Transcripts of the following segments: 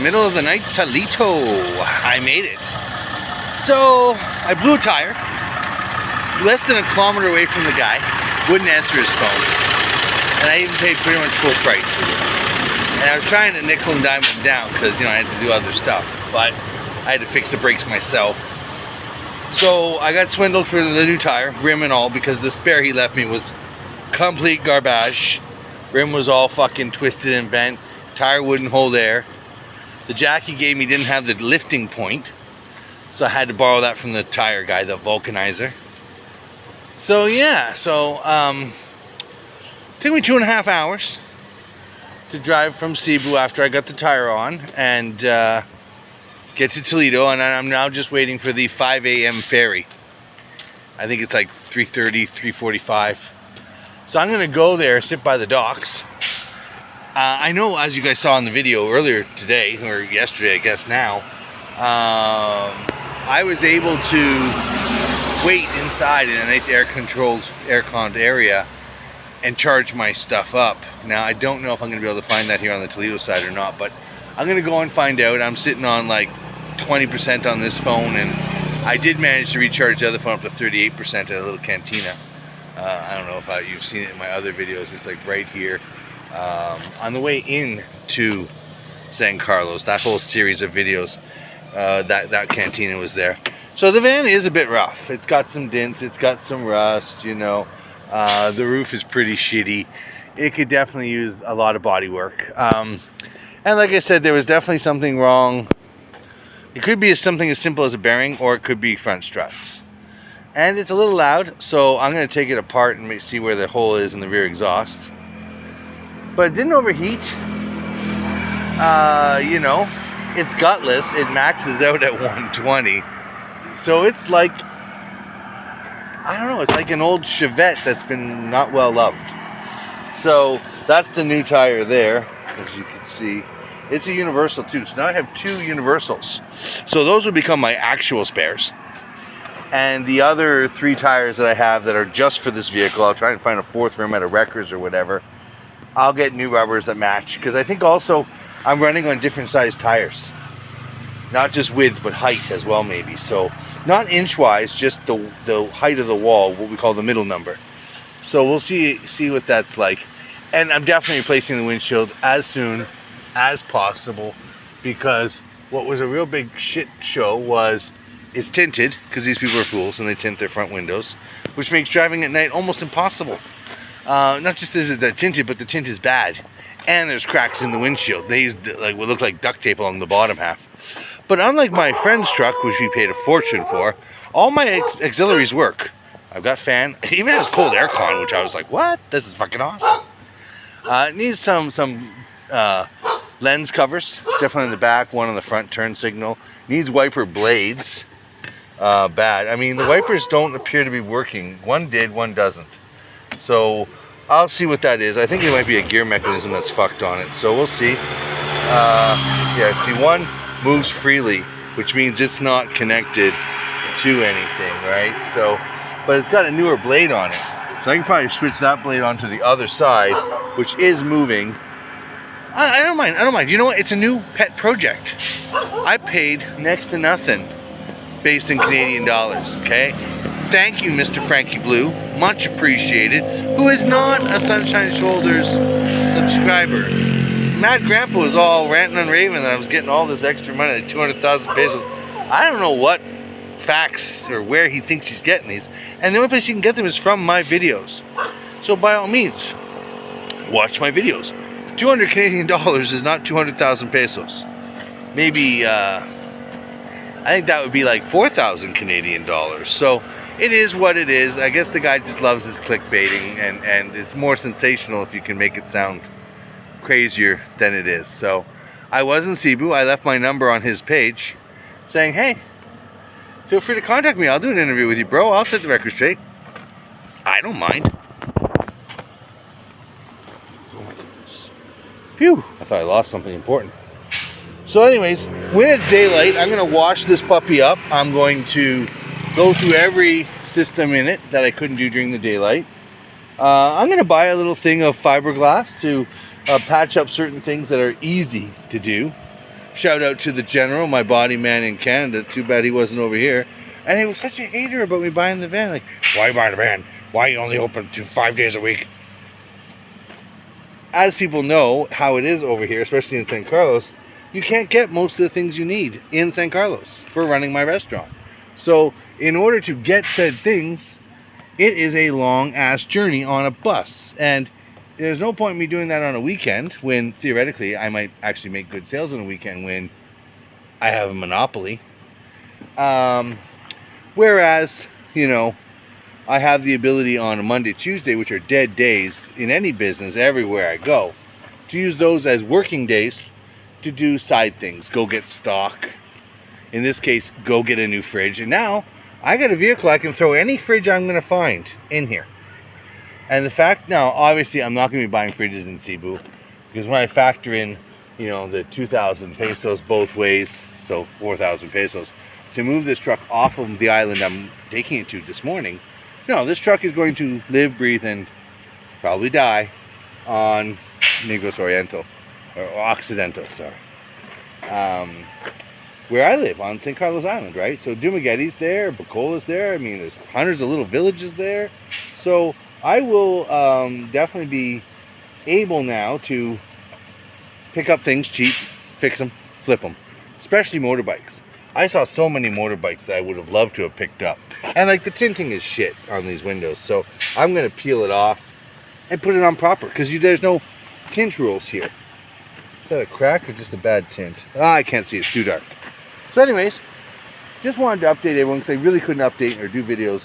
middle of the night Toledo. I made it. So I blew a tire less than a kilometer away from the guy. Wouldn't answer his phone, and I even paid pretty much full price. And I was trying to nickel and dime him down because, you know, I had to do other stuff, but I had to fix the brakes myself. So I got swindled for the new tire, rim and all, because the spare he left me was complete garbage. Rim was all fucking twisted and bent. Tire wouldn't hold air. The jack he gave me didn't have the lifting point, so I had to borrow that from the tire guy, the vulcanizer. So yeah, took me 2.5 hours to drive from Cebu after I got the tire on and get to Toledo, and I'm now just waiting for the 5 a.m. ferry. I think it's like 3:30, 3:45. So I'm gonna go there, sit by the docks. I know, as you guys saw in the video earlier today, or yesterday I guess now, I was able to wait inside in a nice air-conned area and charge my stuff up. Now I don't know if I'm gonna be able to find that here on the Toledo side or not, but I'm gonna go and find out. I'm sitting on like 20% on this phone, and I did manage to recharge the other phone up to 38% at a little cantina. I don't know if you've seen it in my other videos. It's like right here on the way in to San Carlos. That whole series of videos, that cantina was there. So the van is a bit rough. It's got some dents, it's got some rust, you know. The roof is pretty shitty. It could definitely use a lot of body work. And like I said, there was definitely something wrong. It could be something as simple as a bearing, or it could be front struts. And it's a little loud, so I'm going to take it apart and see where the hole is in the rear exhaust. But it didn't overheat. You know, it's gutless. It maxes out at 120. So it's like, I don't know, it's like an old Chevette that's been not well loved. So that's the new tire there, as you can see. It's a universal too, so now I have 2 universals. So those will become my actual spares. And the other 3 tires that I have that are just for this vehicle, I'll try and find a 4th rim at a Wreckers or whatever. I'll get new rubbers that match, because I think also I'm running on different size tires. Not just width, but height as well maybe. So not inch-wise, just the height of the wall, what we call the middle number. So we'll see what that's like. And I'm definitely replacing the windshield as soon as possible, because what was a real big shit show was it's tinted, because these people are fools and they tint their front windows, which makes driving at night almost impossible. Not just is it that tinted, but the tint is bad, and there's cracks in the windshield. They used like what looked like duct tape along the bottom half. But unlike my friend's truck, which we paid a fortune for, all my auxiliaries work. I've got fan. It even has cold aircon, which I was like, what? This is fucking awesome. It needs some lens covers, definitely in the back, one on the front turn signal. Needs wiper blades. Bad. I mean, the wipers don't appear to be working. One did, one doesn't. So I'll see what that is. I think it might be a gear mechanism that's fucked on it. So we'll see. Yeah, see, one moves freely, which means it's not connected to anything, right? So, but it's got a newer blade on it. So I can probably switch that blade onto the other side, which is moving. I don't mind. You know what? It's a new pet project. I paid next to nothing based in Canadian dollars, okay? Thank you, Mr. Frankie Blue. Much appreciated. Who is not a Sunshine Shoulders subscriber. Mad Grandpa was all ranting and raving that I was getting all this extra money, like 200,000 pesos. I don't know what facts or where he thinks he's getting these. And the only place you can get them is from my videos. So by all means, watch my videos. 200 Canadian dollars is not 200,000 pesos. Maybe, I think that would be like 4,000 Canadian dollars. So it is what it is. I guess the guy just loves his clickbaiting, and it's more sensational if you can make it sound crazier than it is. So I was in Cebu. I left my number on his page saying, hey, feel free to contact me. I'll do an interview with you, bro. I'll set the record straight. I don't mind. Oh my goodness. Phew, I thought I lost something important. So anyways, when it's daylight, I'm going to wash this puppy up. I'm going to go through every system in it that I couldn't do during the daylight. I'm going to buy a little thing of fiberglass to patch up certain things that are easy to do. Shout out to the General, my body man in Canada. Too bad he wasn't over here. And he was such a hater about me buying the van. Like, why are you buying the van? Why are you only open 5 days a week? As people know how it is over here, especially in San Carlos, you can't get most of the things you need in San Carlos for running my restaurant. So in order to get said things, it is a long ass journey on a bus. And there's no point in me doing that on a weekend when theoretically I might actually make good sales on a weekend when I have a monopoly. Whereas, you know, I have the ability on a Monday, Tuesday, which are dead days in any business everywhere I go, to use those as working days to do side things. Go get stock. In this case, go get a new fridge. And now I got a vehicle I can throw any fridge I'm going to find in here. And the fact, now obviously I'm not going to be buying fridges in Cebu, because when I factor in, you know, the 2,000 pesos both ways, so 4,000 pesos, to move this truck off of the island I'm taking it to this morning, no, this truck is going to live, breathe, and probably die on Negros Oriental, or Occidental, sorry. Where I live, on St. Carlos Island, right? So Dumagueti's there, Bacola's there, I mean, there's hundreds of little villages there. So I will definitely be able now to pick up things cheap, fix them, flip them, especially motorbikes. I saw so many motorbikes that I would have loved to have picked up. And like the tinting is shit on these windows. So I'm going to peel it off and put it on proper. Because there's no tint rules here. Is that a crack or just a bad tint? I can't see. It's too dark. So anyways, just wanted to update everyone because I really couldn't update or do videos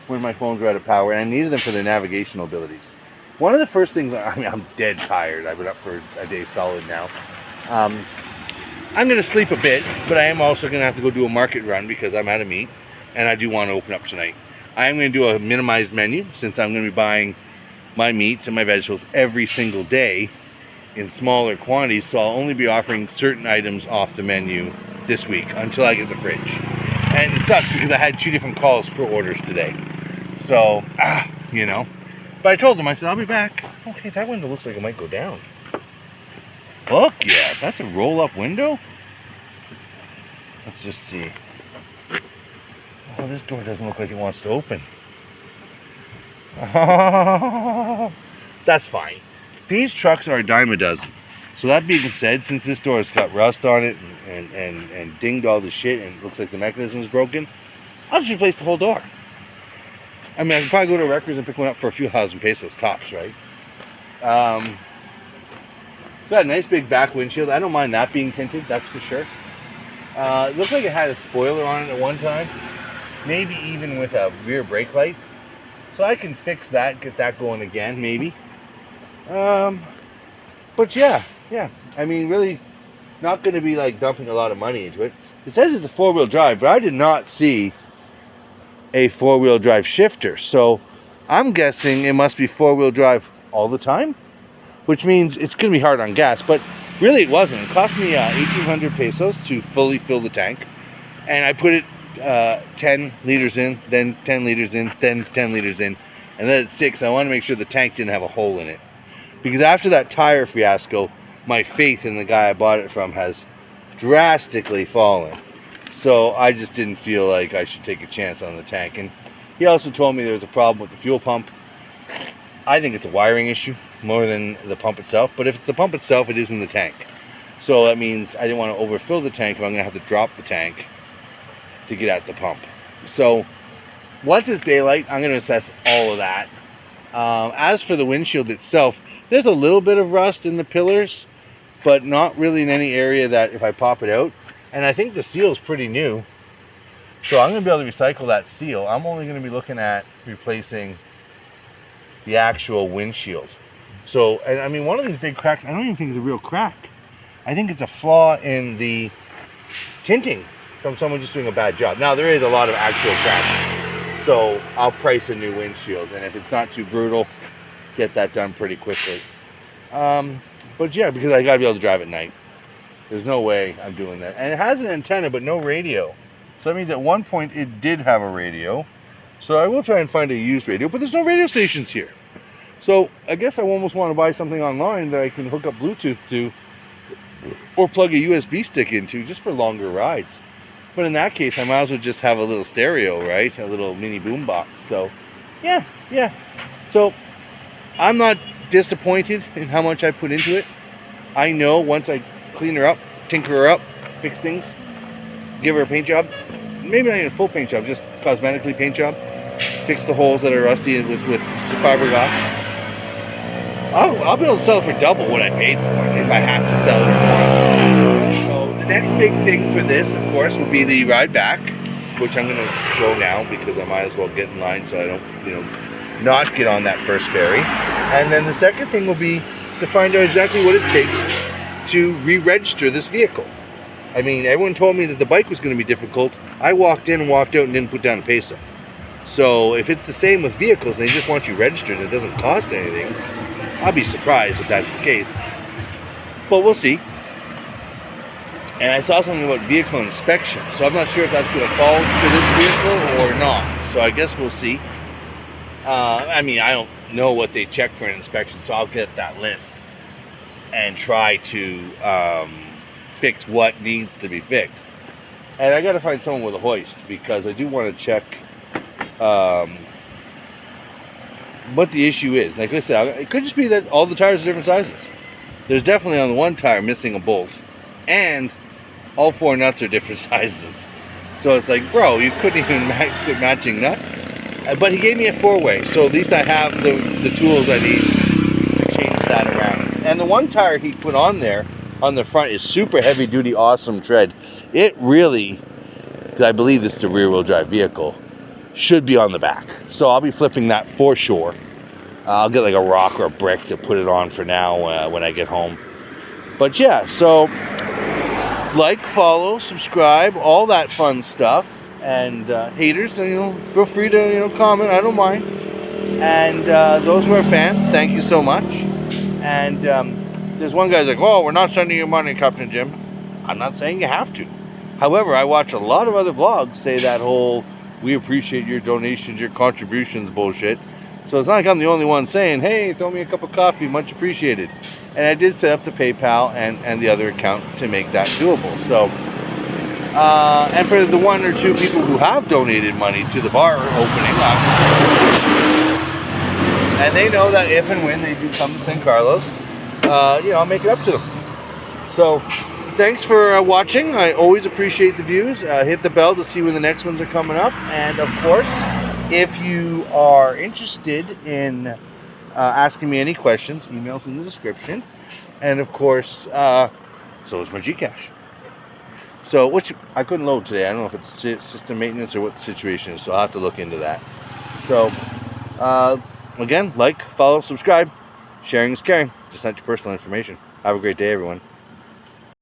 when my phones were out of power. And I needed them for their navigational abilities. One of the first things, I mean, I'm dead tired. I've been up for a day solid now. I'm going to sleep a bit, but I am also going to have to go do a market run because I'm out of meat, and I do want to open up tonight. I am going to do a minimized menu since I'm going to be buying my meats and my vegetables every single day in smaller quantities, so I'll only be offering certain items off the menu this week until I get the fridge. And it sucks because I had 2 different calls for orders today. So, you know. But I told them, I said, I'll be back. Okay, that window looks like it might go down. Fuck yeah, that's a roll-up window? Let's just see. Oh, this door doesn't look like it wants to open. That's fine. These trucks are a dime a dozen. So that being said, since this door has got rust on it and dinged all the shit and it looks like the mechanism is broken, I'll just replace the whole door. I mean, I can probably go to Records and pick one up for a few thousand pesos tops, right? It's got a nice big back windshield. I don't mind that being tinted, that's for sure. It looks like it had a spoiler on it at one time. Maybe even with a rear brake light. So I can fix that, get that going again, maybe. But yeah. I mean, really not going to be like dumping a lot of money into it. It says it's a 4-wheel drive, but I did not see a 4-wheel drive shifter. So I'm guessing it must be 4-wheel drive all the time, which means it's going to be hard on gas. But really it wasn't. It cost me 1,800 pesos to fully fill the tank. And I put it 10 liters in, then 10 liters in, then 10 liters in. And then at 6, I wanted to make sure the tank didn't have a hole in it. Because after that tire fiasco, my faith in the guy I bought it from has drastically fallen. So I just didn't feel like I should take a chance on the tank. And he also told me there was a problem with the fuel pump. I think it's a wiring issue more than the pump itself. But if it's the pump itself, it is in the tank. So that means I didn't want to overfill the tank, but I'm going to have to drop the tank to get at the pump. So once it's daylight, I'm going to assess all of that. As for the windshield itself, there's a little bit of rust in the pillars, but not really in any area that if I pop it out. And I think the seal is pretty new. So I'm going to be able to recycle that seal. I'm only going to be looking at replacing the actual windshield. So, and I mean, one of these big cracks, I don't even think it's a real crack. I think it's a flaw in the tinting from someone just doing a bad job. Now, there is a lot of actual cracks. So I'll price a new windshield. And if it's not too brutal, get that done pretty quickly. But yeah, because I got to be able to drive at night. There's no way I'm doing that. And it has an antenna, but no radio. So that means at one point it did have a radio. So I will try and find a used radio, but there's no radio stations here. So I guess I almost want to buy something online that I can hook up Bluetooth to or plug a USB stick into just for longer rides. But in that case, I might as well just have a little stereo, right? A little mini boombox. So, yeah. So, I'm not disappointed in how much I put into it. I know once I clean her up, tinker her up, fix things, give her a paint job, maybe not even a full paint job, just cosmetically paint job, fix the holes that are rusty with fiberglass, I'll be able to sell it for double what I paid for it if I have to sell it at once. So the next big thing for this, of course, will be the ride back, which I'm going to go now because I might as well get in line so I don't, not get on that first ferry. And then the second thing will be to find out exactly what it takes to re-register this vehicle. I mean, everyone told me that the bike was going to be difficult. I walked in and walked out and didn't put down a peso. So if it's the same with vehicles and they just want you registered and it doesn't cost anything, I'll be surprised if that's the case. But we'll see. And I saw something about vehicle inspection, so I'm not sure if that's going to fall to this vehicle or not. So I guess we'll see. I mean, I don't know what they check for an inspection, so I'll get that list and try to fix what needs to be fixed. And I got to find someone with a hoist because I do want to check what the issue is. Like I said, it could just be that all the tires are different sizes. There's definitely on the one tire missing a bolt, and all 4 nuts are different sizes. So it's like, bro, you couldn't even put matching nuts. But he gave me a 4-way, so at least I have the tools I need to change that around. And the one tire he put on there on the front is super heavy duty, awesome tread. It really, because I believe this is a rear wheel drive vehicle, should be on the back. So I'll be flipping that for sure. I'll get like a rock or a brick to put it on for now when I get home. But yeah, so like, follow, subscribe, all that fun stuff. And haters, feel free to comment. I don't mind. And those who are fans, thank you so much. And there's one guy's like, "Oh, we're not sending you money, Captain Jim." I'm not saying you have to. However, I watch a lot of other blogs say that whole "we appreciate your donations, your contributions" bullshit. So it's not like I'm the only one saying, "Hey, throw me a cup of coffee, much appreciated." And I did set up the PayPal and the other account to make that doable. So. And for the 1 or 2 people who have donated money to the bar opening, and they know that if and when they do come to San Carlos, I'll make it up to them. So, thanks for watching. I always appreciate the views. Hit the bell to see when the next ones are coming up. And of course, if you are interested in asking me any questions, email's in the description. And of course, so is my Gcash. So, which I couldn't load today. I don't know if it's system maintenance or what the situation is, so I'll have to look into that. So, again, like, follow, subscribe. Sharing is caring. Just not your personal information. Have a great day, everyone.